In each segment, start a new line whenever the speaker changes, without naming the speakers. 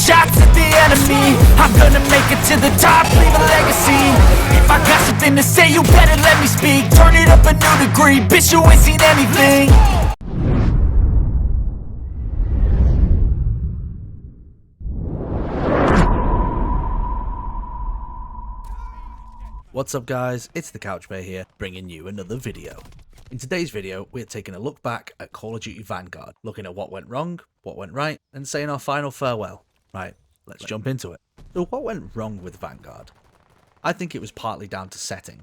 shots at the enemy. I'm gonna make it to the top, leave a legacy. If I got something to say, you better let me speak. Turn it up a new degree, bitch, you ain't seen anything.
What's up guys, it's the Couch Bear here, bringing you another video. In today's video, we're taking a look back at Call of Duty Vanguard, looking at what went wrong, what went right, and saying our final farewell. Right, let's jump into it. So what went wrong with Vanguard? I think it was partly down to setting.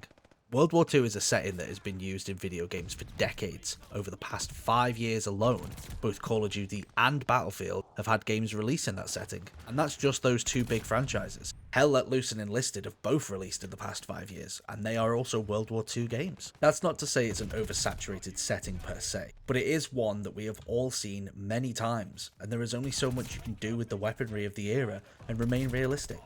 World War II is a setting that has been used in video games for decades. Over the past 5 years alone, both Call of Duty and Battlefield have had games released in that setting, and that's just those two big franchises. Hell Let Loose and Enlisted have both released in the past 5 years, and they are also World War II games. That's not to say it's an oversaturated setting per se, but it is one that we have all seen many times, and there is only so much you can do with the weaponry of the era and remain realistic.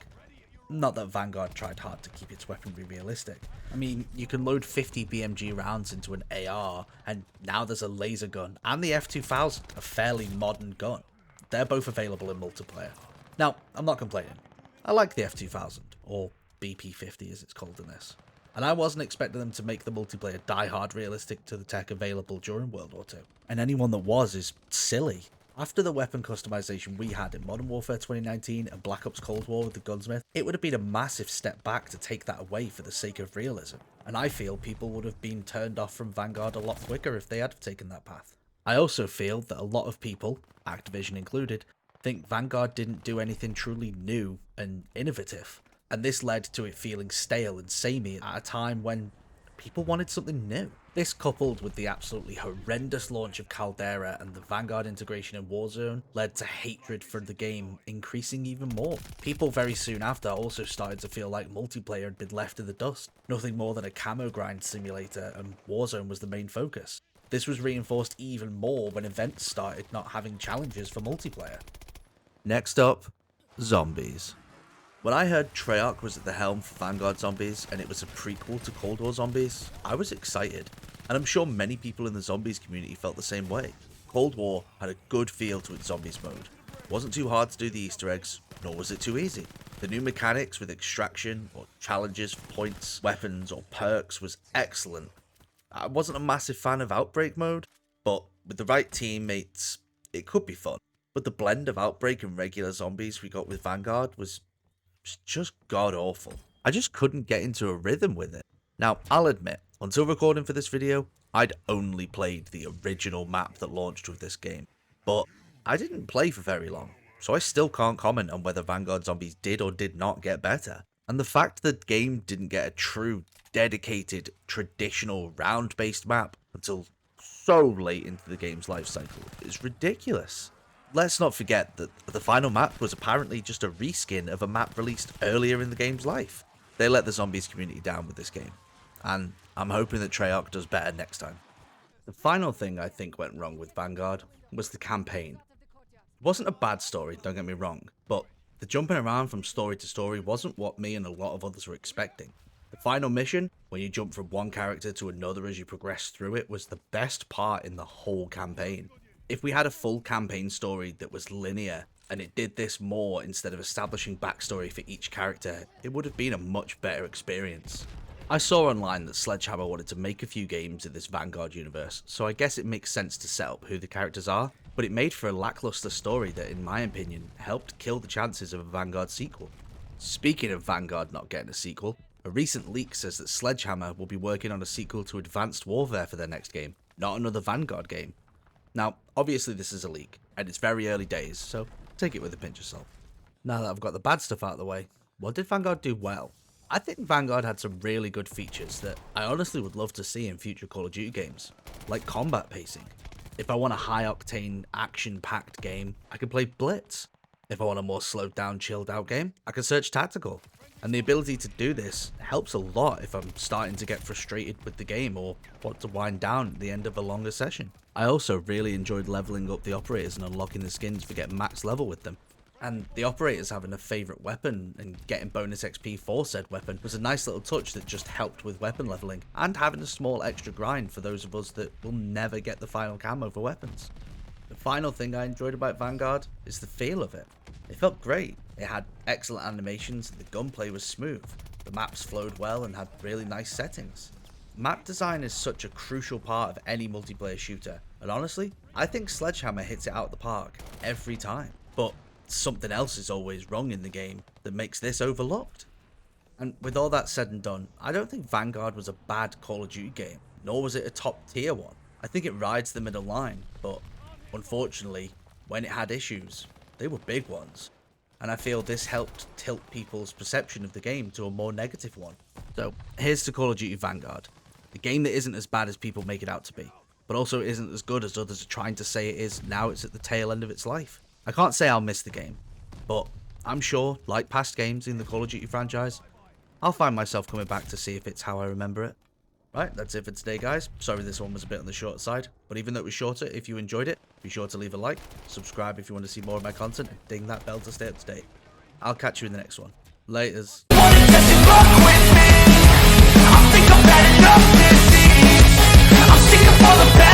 Not that Vanguard tried hard to keep its weaponry realistic. I mean, you can load 50 BMG rounds into an AR, and now there's a laser gun, and the F2000, a fairly modern gun. They're both available in multiplayer. Now, I'm not complaining. I like the F2000, or BP50 as it's called in this. And I wasn't expecting them to make the multiplayer die-hard realistic to the tech available during World War II. And anyone that was is silly. After the weapon customization we had in Modern Warfare 2019 and Black Ops Cold War with the Gunsmith, it would have been a massive step back to take that away for the sake of realism. And I feel people would have been turned off from Vanguard a lot quicker if they had taken that path. I also feel that a lot of people, Activision included, think Vanguard didn't do anything truly new and innovative. And this led to it feeling stale and samey at a time when people wanted something new. This, coupled with the absolutely horrendous launch of Caldera and the Vanguard integration in Warzone, led to hatred for the game increasing even more. People very soon after also started to feel like multiplayer had been left in the dust. Nothing more than a camo grind simulator, and Warzone was the main focus. This was reinforced even more when events started not having challenges for multiplayer. Next up, zombies. When I heard Treyarch was at the helm for Vanguard Zombies and it was a prequel to Cold War Zombies, I was excited, and I'm sure many people in the zombies community felt the same way. Cold War had a good feel to its zombies mode. It wasn't too hard to do the Easter eggs, nor was it too easy. The new mechanics with extraction or challenges for points, weapons or perks was excellent. I wasn't a massive fan of Outbreak mode, but with the right teammates, it could be fun. But the blend of Outbreak and regular zombies we got with Vanguard was just god awful. I just couldn't get into a rhythm with it. Now, I'll admit, until recording for this video, I'd only played the original map that launched with this game, but I didn't play for very long, so I still can't comment on whether Vanguard Zombies did or did not get better. And the fact that the game didn't get a true, dedicated, traditional round-based map until so late into the game's life cycle is ridiculous. Let's not forget that the final map was apparently just a reskin of a map released earlier in the game's life. They let the zombies community down with this game, and I'm hoping that Treyarch does better next time. The final thing I think went wrong with Vanguard was the campaign. It wasn't a bad story, don't get me wrong, but the jumping around from story to story wasn't what me and a lot of others were expecting. The final mission, when you jump from one character to another as you progress through it, was the best part in the whole campaign. If we had a full campaign story that was linear, and it did this more instead of establishing backstory for each character, it would have been a much better experience. I saw online that Sledgehammer wanted to make a few games in this Vanguard universe, so I guess it makes sense to set up who the characters are, but it made for a lackluster story that, in my opinion, helped kill the chances of a Vanguard sequel. Speaking of Vanguard not getting a sequel, a recent leak says that Sledgehammer will be working on a sequel to Advanced Warfare for their next game, not another Vanguard game. Now, obviously this is a leak, and it's very early days, so take it with a pinch of salt. Now that I've got the bad stuff out of the way, what did Vanguard do well? I think Vanguard had some really good features that I honestly would love to see in future Call of Duty games, like combat pacing. If I want a high-octane, action-packed game, I can play Blitz. If I want a more slowed-down, chilled-out game, I can search Tactical. And the ability to do this helps a lot if I'm starting to get frustrated with the game or want to wind down at the end of a longer session. I also really enjoyed leveling up the operators and unlocking the skins for getting max level with them. And the operators having a favourite weapon and getting bonus XP for said weapon was a nice little touch that just helped with weapon leveling, and having a small extra grind for those of us that will never get the final camo for weapons. The final thing I enjoyed about Vanguard is the feel of it. It felt great. It had excellent animations and the gunplay was smooth. The maps flowed well and had really nice settings. Map design is such a crucial part of any multiplayer shooter, and honestly, I think Sledgehammer hits it out of the park every time. But something else is always wrong in the game that makes this overlooked. And with all that said and done, I don't think Vanguard was a bad Call of Duty game, nor was it a top tier one. I think it rides the middle line, but unfortunately, when it had issues, they were big ones. And I feel this helped tilt people's perception of the game to a more negative one. So here's to Call of Duty Vanguard. The game that isn't as bad as people make it out to be, but also isn't as good as others are trying to say it is now it's at the tail end of its life. I can't say I'll miss the game, but I'm sure, like past games in the Call of Duty franchise, I'll find myself coming back to see if it's how I remember it. Right, that's it for today, guys. Sorry this one was a bit on the short side, but even though it was shorter, if you enjoyed it, be sure to leave a like, subscribe if you want to see more of my content, and ding that bell to stay up to date. I'll catch you in the next one. Laters.
I'm sick of all the bad